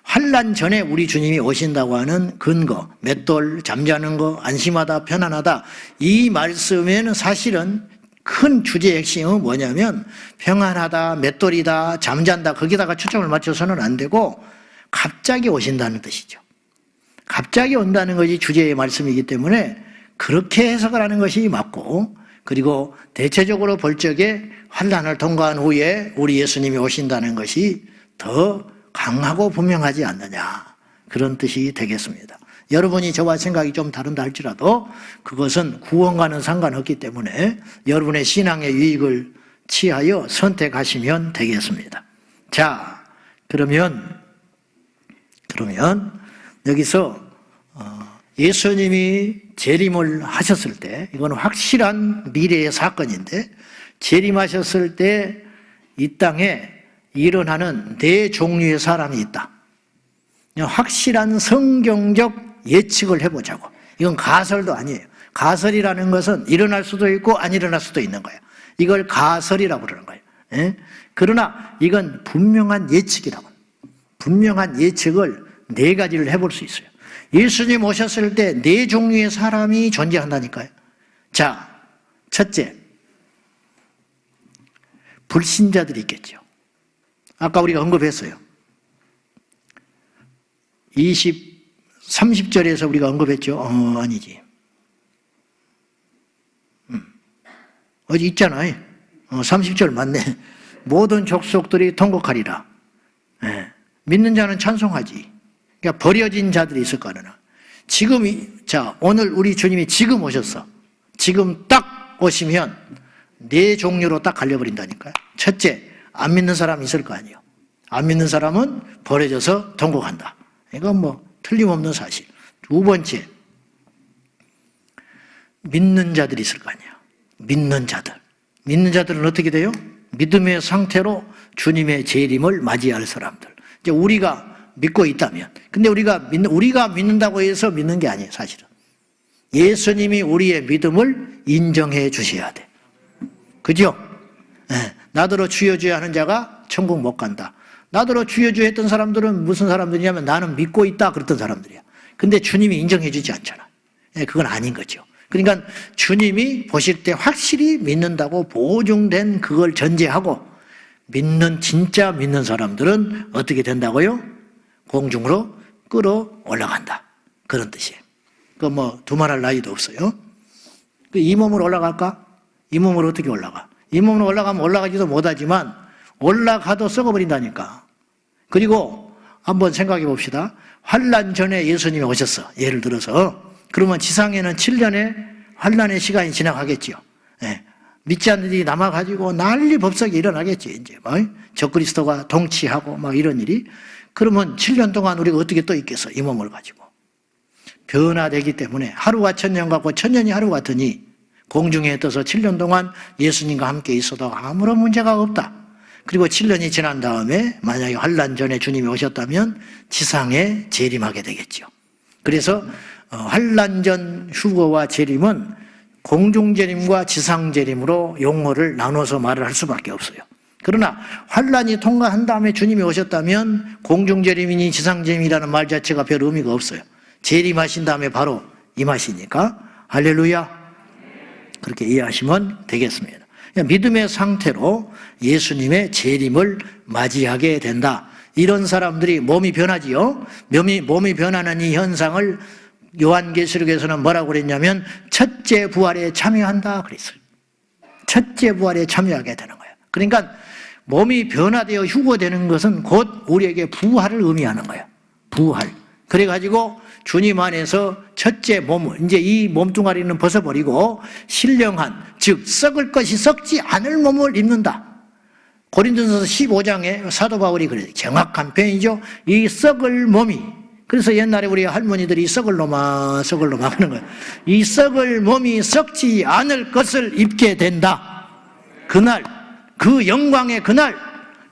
환난 전에 우리 주님이 오신다고 하는 근거, 맷돌, 잠자는 거, 안심하다, 편안하다, 이 말씀에는 사실은 큰 주제의 핵심은 뭐냐면 평안하다, 맷돌이다, 잠잔다, 거기다가 초점을 맞춰서는 안 되고 갑자기 오신다는 뜻이죠. 갑자기 온다는 것이 주제의 말씀이기 때문에 그렇게 해석을 하는 것이 맞고, 그리고 대체적으로 볼 적에 환난을 통과한 후에 우리 예수님이 오신다는 것이 더 강하고 분명하지 않느냐, 그런 뜻이 되겠습니다. 여러분이 저와 생각이 좀 다른다 할지라도 그것은 구원과는 상관없기 때문에 여러분의 신앙의 유익을 취하여 선택하시면 되겠습니다. 자, 그러면 여기서 예수님이 재림을 하셨을 때, 이건 확실한 미래의 사건인데, 재림하셨을 때 이 땅에 일어나는 네 종류의 사람이 있다. 확실한 성경적 예측을 해보자고. 이건 가설도 아니에요. 가설이라는 것은 일어날 수도 있고 안 일어날 수도 있는 거예요. 이걸 가설이라고 그러는 거예요. 예? 그러나 이건 분명한 예측이라고. 분명한 예측을 네 가지를 해볼 수 있어요. 예수님 오셨을 때 네 종류의 사람이 존재한다니까요. 자, 첫째, 불신자들이 있겠죠. 아까 우리가 언급했어요. 30절에서 우리가 언급했죠. 아니지. 어디 있잖아요. 30절 맞네. 모든 족속들이 통곡하리라. 예. 믿는 자는 찬송하지. 그러니까 버려진 자들이 있을 거나. 지금, 오늘 우리 주님이 지금 오셨어. 지금 딱 오시면 네 종류로 딱 갈려버린다니까요. 첫째, 안 믿는 사람이 있을 거 아니에요. 안 믿는 사람은 버려져서 통곡한다. 이건 뭐 틀림없는 사실. 두 번째, 믿는 자들이 있을 거 아니에요. 믿는 자들. 믿는 자들은 어떻게 돼요? 믿음의 상태로 주님의 재림을 맞이할 사람들. 이제 우리가 믿고 있다면. 근데 우리가 믿는다고 해서 믿는 게 아니에요, 사실은. 예수님이 우리의 믿음을 인정해 주셔야 돼. 그죠? 네. 나더러 주여 주여 하는 자가 천국 못 간다. 나더러 주여 주여 했던 사람들은 무슨 사람들이냐면 나는 믿고 있다 그랬던 사람들이야. 근데 주님이 인정해 주지 않잖아. 네, 그건 아닌 거죠. 그러니까 주님이 보실 때 확실히 믿는다고 보증된 그걸 전제하고 진짜 믿는 사람들은 어떻게 된다고요? 공중으로 끌어 올라간다. 그런 뜻이에요. 두말할 나위도 없어요. 이 몸으로 올라갈까? 이 몸으로 어떻게 올라가? 이 몸으로 올라가면 올라가지도 못하지만 올라가도 썩어버린다니까. 그리고 한번 생각해 봅시다. 환난 전에 예수님이 오셨어. 예를 들어서. 그러면 지상에는 7년의 환난의 시간이 지나가겠죠. 예. 믿지 않는 일이 남아가지고 난리 법석이 일어나겠지. 이제 적그리스도가 동치하고 이런 일이. 그러면 7년 동안 우리가 어떻게 또 있겠어? 이 몸을 가지고. 변화되기 때문에 하루가 천년 같고 천년이 하루 같으니 공중에 떠서 7년 동안 예수님과 함께 있어도 아무런 문제가 없다. 그리고 7년이 지난 다음에 만약에 환난 전에 주님이 오셨다면 지상에 재림하게 되겠죠. 그래서 환난 전 휴거와 재림은 공중 재림과 지상 재림으로 용어를 나눠서 말을 할 수밖에 없어요. 그러나 환난이 통과한 다음에 주님이 오셨다면 공중 재림이니 지상 재림이라는 말 자체가 별 의미가 없어요. 재림하신 다음에 바로 임하시니까 할렐루야. 그렇게 이해하시면 되겠습니다. 믿음의 상태로 예수님의 재림을 맞이하게 된다. 이런 사람들이 몸이 변하지요. 몸이 변하는 이 현상을 요한계시록에서는 뭐라고 그랬냐면 첫째 부활에 참여한다 그랬어요. 첫째 부활에 참여하게 되는 거예요. 그러니까 몸이 변화되어 휴거되는 것은 곧 우리에게 부활을 의미하는 거예요. 부활. 그래가지고 주님 안에서 첫째 몸을, 이제 이 몸뚱아리는 벗어버리고 신령한, 즉 썩을 것이 썩지 않을 몸을 입는다. 고린도전서 15장에 사도 바울이 그래요. 정확한 표현이죠. 이 썩을 몸이. 그래서 옛날에 우리 할머니들이 썩을 놈아 하는 거예요. 이 썩을 몸이 썩지 않을 것을 입게 된다. 그날, 그 영광의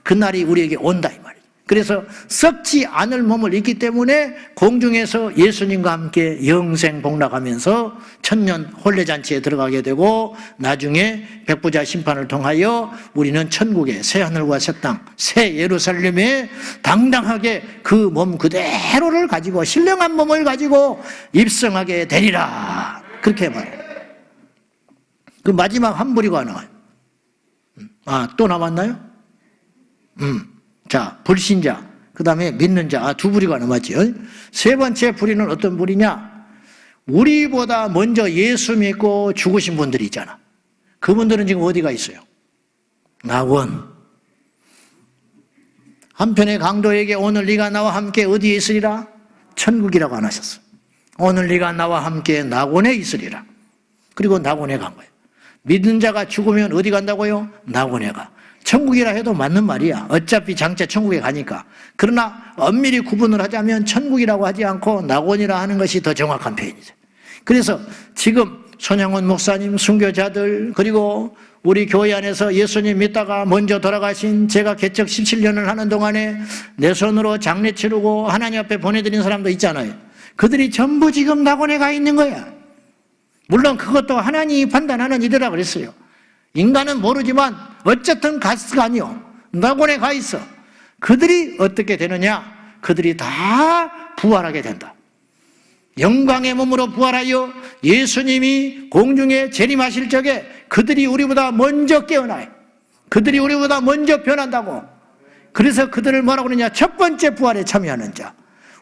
그날이 우리에게 온다 이 말이에요. 그래서 썩지 않을 몸을 입기 때문에 공중에서 예수님과 함께 영생 복락하면서 천년 혼례잔치에 들어가게 되고 나중에 백부자 심판을 통하여 우리는 천국의 새 하늘과 새 땅, 새 예루살렘에 당당하게 그 몸 그대로를 가지고 신령한 몸을 가지고 입성하게 되리라. 그렇게 말해요. 그 마지막 한 부리가 나와요. 또 남았나요? 자, 불신자, 그 다음에 믿는 자, 두 부리가 남았죠. 세 번째 부리는 어떤 부리냐? 우리보다 먼저 예수 믿고 죽으신 분들이 있잖아. 그분들은 지금 어디가 있어요? 낙원. 한편의 강도에게 오늘 네가 나와 함께 어디에 있으리라? 천국이라고 안 하셨어. 오늘 네가 나와 함께 낙원에 있으리라. 그리고 낙원에 간 거예요. 믿는 자가 죽으면 어디 간다고요? 낙원에 가. 천국이라 해도 맞는 말이야. 어차피 장차 천국에 가니까. 그러나 엄밀히 구분을 하자면 천국이라고 하지 않고 낙원이라 하는 것이 더 정확한 표현이죠. 그래서 지금 손양원 목사님, 순교자들, 그리고 우리 교회 안에서 예수님 믿다가 먼저 돌아가신 제가 개척 17년을 하는 동안에 내 손으로 장례 치르고 하나님 앞에 보내드린 사람도 있잖아요. 그들이 전부 지금 낙원에 가 있는 거야. 물론 그것도 하나님이 판단하는 일이라 그랬어요. 인간은 모르지만 어쨌든 가스가 아니요. 낙원에 가 있어. 그들이 어떻게 되느냐? 그들이 다 부활하게 된다. 영광의 몸으로 부활하여 예수님이 공중에 재림하실 적에 그들이 우리보다 먼저 깨어나요. 그들이 우리보다 먼저 변한다고. 그래서 그들을 뭐라고 그러냐? 첫 번째 부활에 참여하는 자.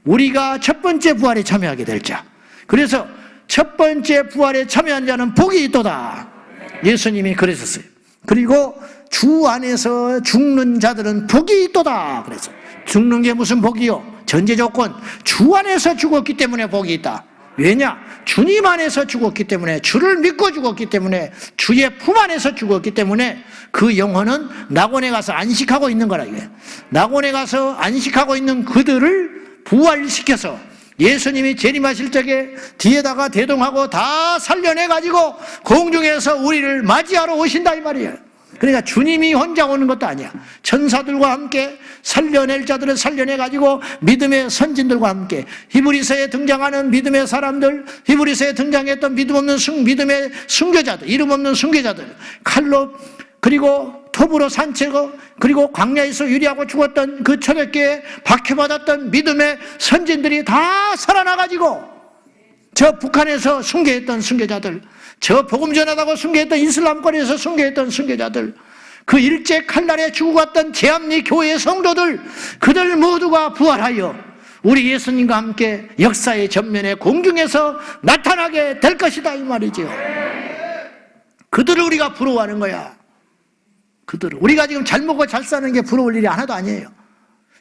우리가 첫 번째 부활에 참여하게 될 자. 그래서 첫 번째 부활에 참여한 자는 복이 있도다. 예수님이 그러셨어요. 그리고 주 안에서 죽는 자들은 복이 있도다. 그래서 죽는 게 무슨 복이요? 전제 조건. 주 안에서 죽었기 때문에 복이 있다. 왜냐? 주님 안에서 죽었기 때문에, 주를 믿고 죽었기 때문에, 주의 품 안에서 죽었기 때문에 그 영혼은 낙원에 가서 안식하고 있는 거라. 이게 낙원에 가서 안식하고 있는 그들을 부활시켜서 예수님이 재림하실 적에 뒤에다가 대동하고 다 살려내가지고 공중에서 우리를 맞이하러 오신다 이 말이에요. 그러니까 주님이 혼자 오는 것도 아니야. 천사들과 함께 살려낼 자들을 살려내가지고 믿음의 선진들과 함께 히브리서에 등장하는 믿음의 사람들, 히브리서에 등장했던 믿음의 순교자들, 이름 없는 순교자들, 칼로 그리고 톱으로 산채고 그리고 광야에서 유리하고 죽었던 그 초대교회에 박해받았던 믿음의 선진들이 다 살아나가지고 저 북한에서 순교했던 순교자들, 저 복음 전하다고 순교했던 이슬람 거리에서 순교했던 순교자들, 그 일제 칼날에 죽어갔던 제암리 교회의 성도들, 그들 모두가 부활하여 우리 예수님과 함께 역사의 전면에 공중에서 나타나게 될 것이다 이 말이죠. 그들을 우리가 부러워하는 거야. 그들을. 우리가 지금 잘 먹고 잘 사는 게 부러울 일이 하나도 아니에요.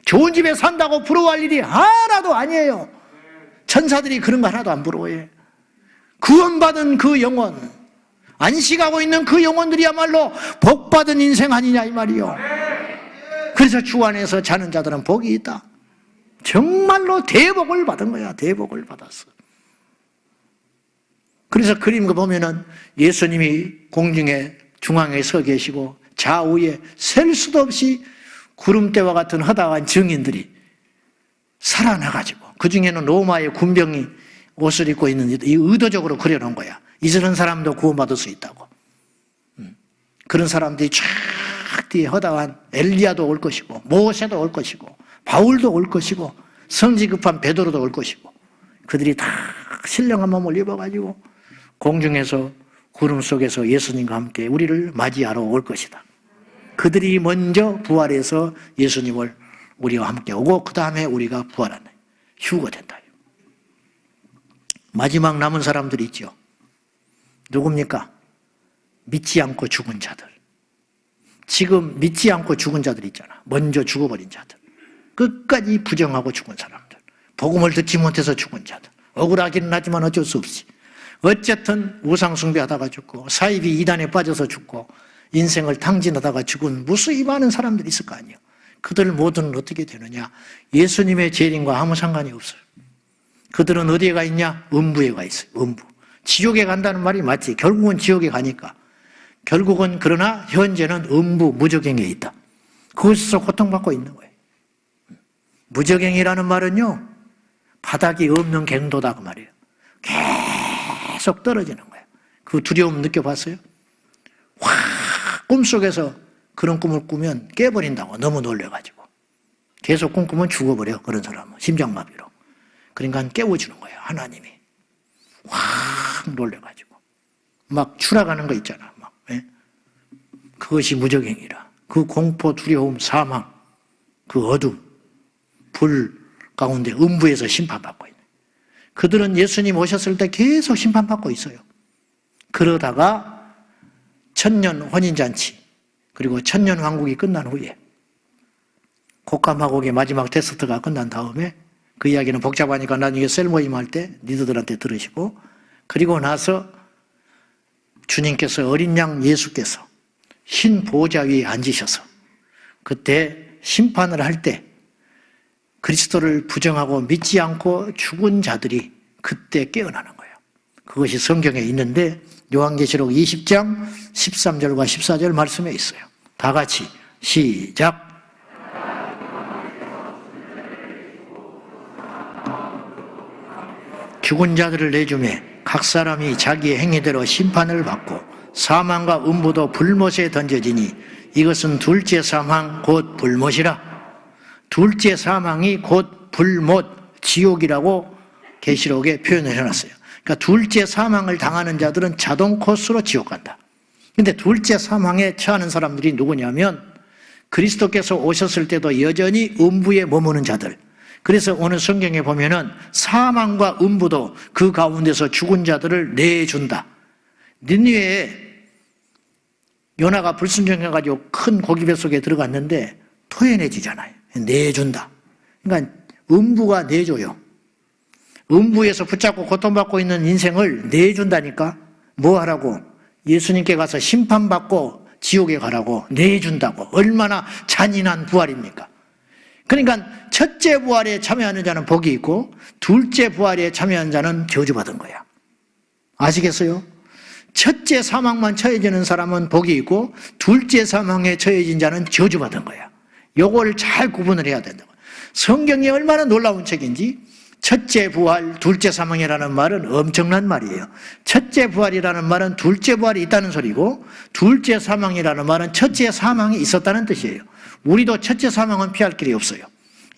좋은 집에 산다고 부러워할 일이 하나도 아니에요. 천사들이 그런 거 하나도 안 부러워해. 구원받은 그 영혼, 안식하고 있는 그 영혼들이야말로 복받은 인생 아니냐 이 말이요. 그래서 주 안에서 자는 자들은 복이 있다. 정말로 대복을 받은 거야. 대복을 받았어. 그래서 그림 거 보면은 예수님이 공중에 중앙에 서 계시고 좌우에 셀 수도 없이 구름대와 같은 허다한 증인들이 살아나가지고, 그 중에는 로마의 군병이 옷을 입고 있는데 이 의도적으로 그려놓은 거야. 이스라엘 사람도 구원받을 수 있다고. 그런 사람들이 쫙 뒤에 허다한 엘리야도 올 것이고, 모세도 올 것이고, 바울도 올 것이고, 성지 급한 베드로도 올 것이고, 그들이 다 신령한 몸을 입어가지고 공중에서 구름 속에서 예수님과 함께 우리를 맞이하러 올 것이다. 그들이 먼저 부활해서 예수님을 우리와 함께 오고 그 다음에 우리가 부활하는 휴거된다. 마지막 남은 사람들이 있죠. 누굽니까? 믿지 않고 죽은 자들. 지금 믿지 않고 죽은 자들 있잖아. 먼저 죽어버린 자들. 끝까지 부정하고 죽은 사람들. 복음을 듣지 못해서 죽은 자들. 억울하기는 하지만 어쩔 수 없이. 어쨌든 우상숭배하다가 죽고 사이비 이단에 빠져서 죽고 인생을 탕진하다가 죽은 무수히 많은 사람들이 있을 거 아니에요. 그들 모두는 어떻게 되느냐? 예수님의 재림과 아무 상관이 없어요. 그들은 어디에 가 있냐? 음부에 가 있어요. 음부. 지옥에 간다는 말이 맞지. 결국은 지옥에 가니까. 결국은 그러나 현재는 음부 무저갱에 있다. 그것에서 고통받고 있는 거예요. 무저갱이라는 말은요, 바닥이 없는 갱도다 그 말이에요. 계속 떨어지는 거예요. 그 두려움 느껴봤어요? 확 꿈속에서 그런 꿈을 꾸면 깨버린다고, 너무 놀래가지고. 계속 꿈꾸면 죽어버려, 그런 사람은. 심장마비로. 그러니까 깨워주는 거예요, 하나님이. 확 놀래가지고. 막 추락하는 거 있잖아, 막. 예? 그것이 무저갱이라. 그 공포, 두려움, 사망, 그 어둠, 불 가운데 음부에서 심판받고 있는. 그들은 예수님 오셨을 때 계속 심판받고 있어요. 그러다가 천년 혼인잔치, 그리고 천년 왕국이 끝난 후에 곶감하고의 마지막 테스트가 끝난 다음에, 그 이야기는 복잡하니까 나중에 셀 모임할 때 니들한테 들으시고, 그리고 나서 주님께서, 어린 양 예수께서 흰 보좌 위에 앉으셔서 그때 심판을 할 때 그리스도를 부정하고 믿지 않고 죽은 자들이 그때 깨어나는 거예요. 그것이 성경에 있는데 요한계시록 20장 13절과 14절 말씀에 있어요. 다 같이 시작. 죽은 자들을 내주매 각 사람이 자기의 행위대로 심판을 받고 사망과 음부도 불못에 던져지니 이것은 둘째 사망 곧 불못이라. 둘째 사망이 곧 불못, 지옥이라고 계시록에 표현을 해놨어요. 그러니까 둘째 사망을 당하는 자들은 자동 코스로 지옥 간다. 근데 둘째 사망에 처하는 사람들이 누구냐면 그리스도께서 오셨을 때도 여전히 음부에 머무는 자들. 그래서 오늘 성경에 보면은 사망과 음부도 그 가운데서 죽은 자들을 내준다. 니느웨에 요나가 불순종해가지고 큰 고기뱃속에 들어갔는데 토해내지잖아요. 내준다. 그러니까 음부가 내줘요. 음부에서 붙잡고 고통받고 있는 인생을 내준다니까. 뭐 하라고? 예수님께 가서 심판받고 지옥에 가라고 내준다고. 얼마나 잔인한 부활입니까? 그러니까 첫째 부활에 참여하는 자는 복이 있고 둘째 부활에 참여하는 자는 저주받은 거야. 아시겠어요? 첫째 사망만 처해지는 사람은 복이 있고 둘째 사망에 처해진 자는 저주받은 거야. 요걸 잘 구분을 해야 된다고. 성경이 얼마나 놀라운 책인지 첫째 부활, 둘째 사망이라는 말은 엄청난 말이에요. 첫째 부활이라는 말은 둘째 부활이 있다는 소리고 둘째 사망이라는 말은 첫째 사망이 있었다는 뜻이에요. 우리도 첫째 사망은 피할 길이 없어요.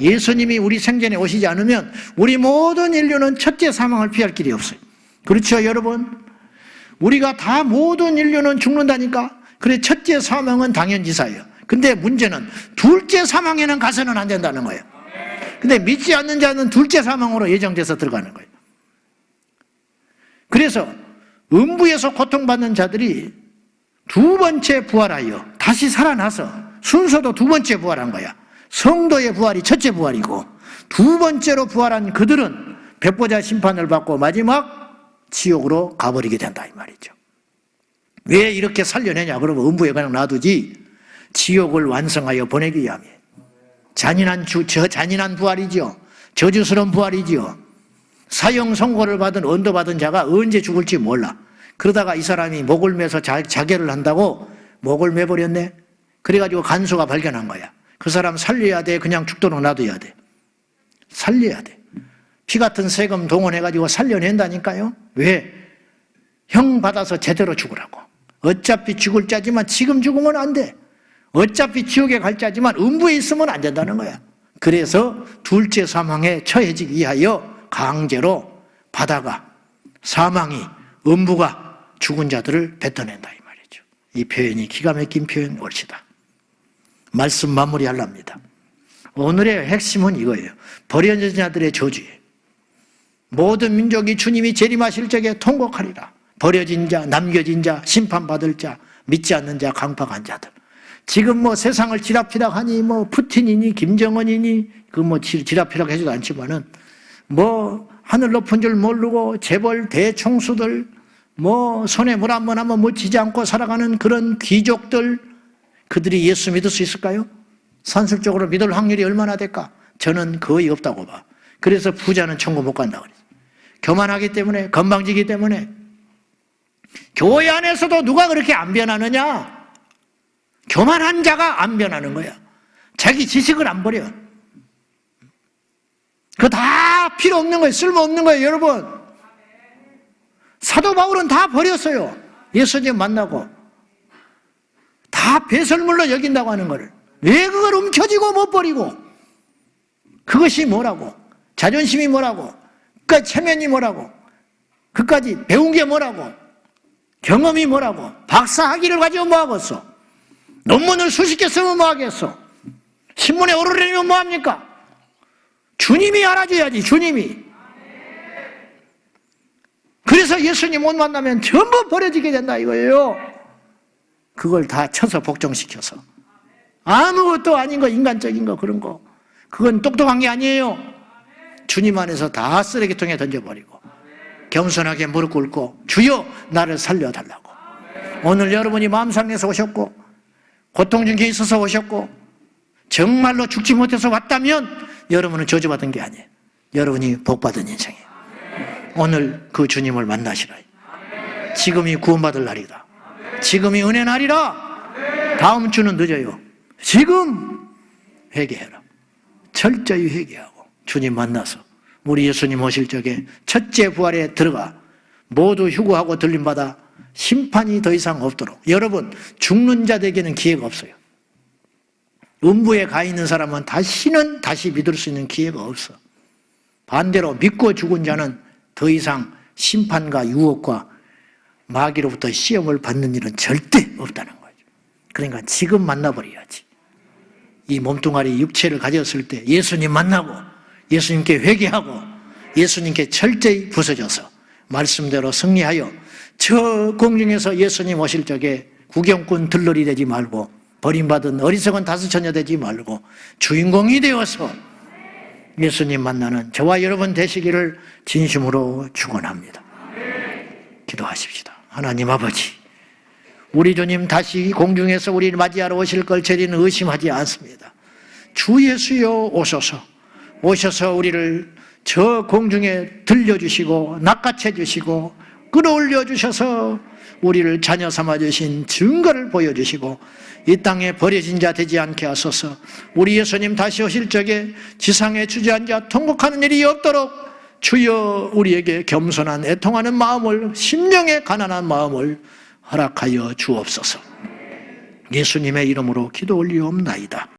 예수님이 우리 생전에 오시지 않으면 우리 모든 인류는 첫째 사망을 피할 길이 없어요. 그렇죠, 여러분? 우리가 다 모든 인류는 죽는다니까. 그래, 첫째 사망은 당연지사예요. 근데 문제는 둘째 사망에는 가서는 안 된다는 거예요. 근데 믿지 않는 자는 둘째 사망으로 예정돼서 들어가는 거예요. 그래서 음부에서 고통받는 자들이 두 번째 부활하여 다시 살아나서 순서도 두 번째 부활한 거야. 성도의 부활이 첫째 부활이고 두 번째로 부활한 그들은 백보자 심판을 받고 마지막 지옥으로 가버리게 된다 이 말이죠. 왜 이렇게 살려내냐? 그러면 음부에 그냥 놔두지 지옥을 완성하여 보내기 위함이에요. 잔인한 부활이죠. 저주스러운 부활이죠. 사형 선고를 받은 언도받은 자가 언제 죽을지 몰라. 그러다가 이 사람이 목을 매서 자결을 한다고 목을 매버렸네. 그래가지고 간수가 발견한 거야. 그 사람 살려야 돼? 그냥 죽도록 놔둬야 돼? 살려야 돼. 피 같은 세금 동원해가지고 살려낸다니까요. 왜? 형 받아서 제대로 죽으라고. 어차피 죽을 자지만 지금 죽으면 안 돼. 어차피 지옥에 갈 자지만 음부에 있으면 안 된다는 거야. 그래서 둘째 사망에 처해지기 위하여 강제로 바다가, 사망이, 음부가 죽은 자들을 뱉어낸다 이 말이죠. 이 표현이 기가 막힌 표현 옳시다. 말씀 마무리하렵니다. 오늘의 핵심은 이거예요. 버려진 자들의 저주예요. 모든 민족이 주님이 재림하실 적에 통곡하리라. 버려진 자, 남겨진 자, 심판받을 자, 믿지 않는 자, 강팍한 자들. 지금 뭐 세상을 지라피락 하니 뭐 푸틴이니 김정은이니 그 뭐 지라피락 하지도 않지만은 뭐 하늘 높은 줄 모르고 재벌 대총수들 뭐 손에 물 한 번 하면 묻히지 않고 살아가는 그런 귀족들, 그들이 예수 믿을 수 있을까요? 산술적으로 믿을 확률이 얼마나 될까? 저는 거의 없다고 봐. 그래서 부자는 천국 못 간다고 그래요. 교만하기 때문에, 건방지기 때문에. 교회 안에서도 누가 그렇게 안 변하느냐? 교만한 자가 안 변하는 거야. 자기 지식을 안 버려. 그거 다 필요 없는 거예요. 쓸모 없는 거예요, 여러분. 사도 바울은 다 버렸어요. 예수님 만나고. 다 배설물로 여긴다고 하는 거를. 왜 그걸 움켜쥐고 못 버리고? 그것이 뭐라고? 자존심이 뭐라고? 그까지 체면이 뭐라고? 그까지 배운 게 뭐라고? 경험이 뭐라고? 박사학위를 가지고 뭐 하겠어? 논문을 수십 개 쓰면 뭐 하겠어? 신문에 오르려면 뭐 합니까? 주님이 알아줘야지, 주님이. 그래서 예수님 못 만나면 전부 버려지게 된다 이거예요. 그걸 다 쳐서 복종시켜서. 아무것도 아닌 거, 인간적인 거, 그런 거. 그건 똑똑한 게 아니에요. 주님 안에서 다 쓰레기통에 던져버리고 겸손하게 무릎 꿇고 주여 나를 살려달라고. 오늘 여러분이 마음 상해서 오셨고 고통 중에 있어서 오셨고 정말로 죽지 못해서 왔다면 여러분은 저주받은 게 아니에요. 여러분이 복받은 인생이에요. 오늘 그 주님을 만나시라. 지금이 구원받을 날이다. 지금이 은혜 날이라. 다음 주는 늦어요. 지금 회개해라. 철저히 회개하고 주님 만나서 우리 예수님 오실 적에 첫째 부활에 들어가 모두 휴거하고 들림받아 심판이 더 이상 없도록. 여러분, 죽는 자들에게는 기회가 없어요. 음부에 가 있는 사람은 다시는 다시 믿을 수 있는 기회가 없어. 반대로 믿고 죽은 자는 더 이상 심판과 유혹과 마귀로부터 시험을 받는 일은 절대 없다는 거죠. 그러니까 지금 만나버려야지. 이 몸뚱아리 육체를 가졌을 때 예수님 만나고 예수님께 회개하고 예수님께 철저히 부서져서 말씀대로 승리하여 저 공중에서 예수님 오실 적에 구경꾼 들러리 되지 말고 버림받은 어리석은 다스처녀 되지 말고 주인공이 되어서 예수님 만나는 저와 여러분 되시기를 진심으로 축원합니다. 기도하십시다. 하나님 아버지, 우리 주님 다시 공중에서 우리를 맞이하러 오실 걸 저희는 의심하지 않습니다. 주 예수여 오소서, 오셔서 우리를 저 공중에 들려주시고 낚아채 주시고 끌어올려 주셔서 우리를 자녀 삼아 주신 증거를 보여주시고 이 땅에 버려진 자 되지 않게 하소서. 우리 예수님 다시 오실 적에 지상에 주저앉아 통곡하는 일이 없도록 주여 우리에게 겸손한 애통하는 마음을, 심령에 가난한 마음을 허락하여 주옵소서. 예수님의 이름으로 기도 올리옵나이다.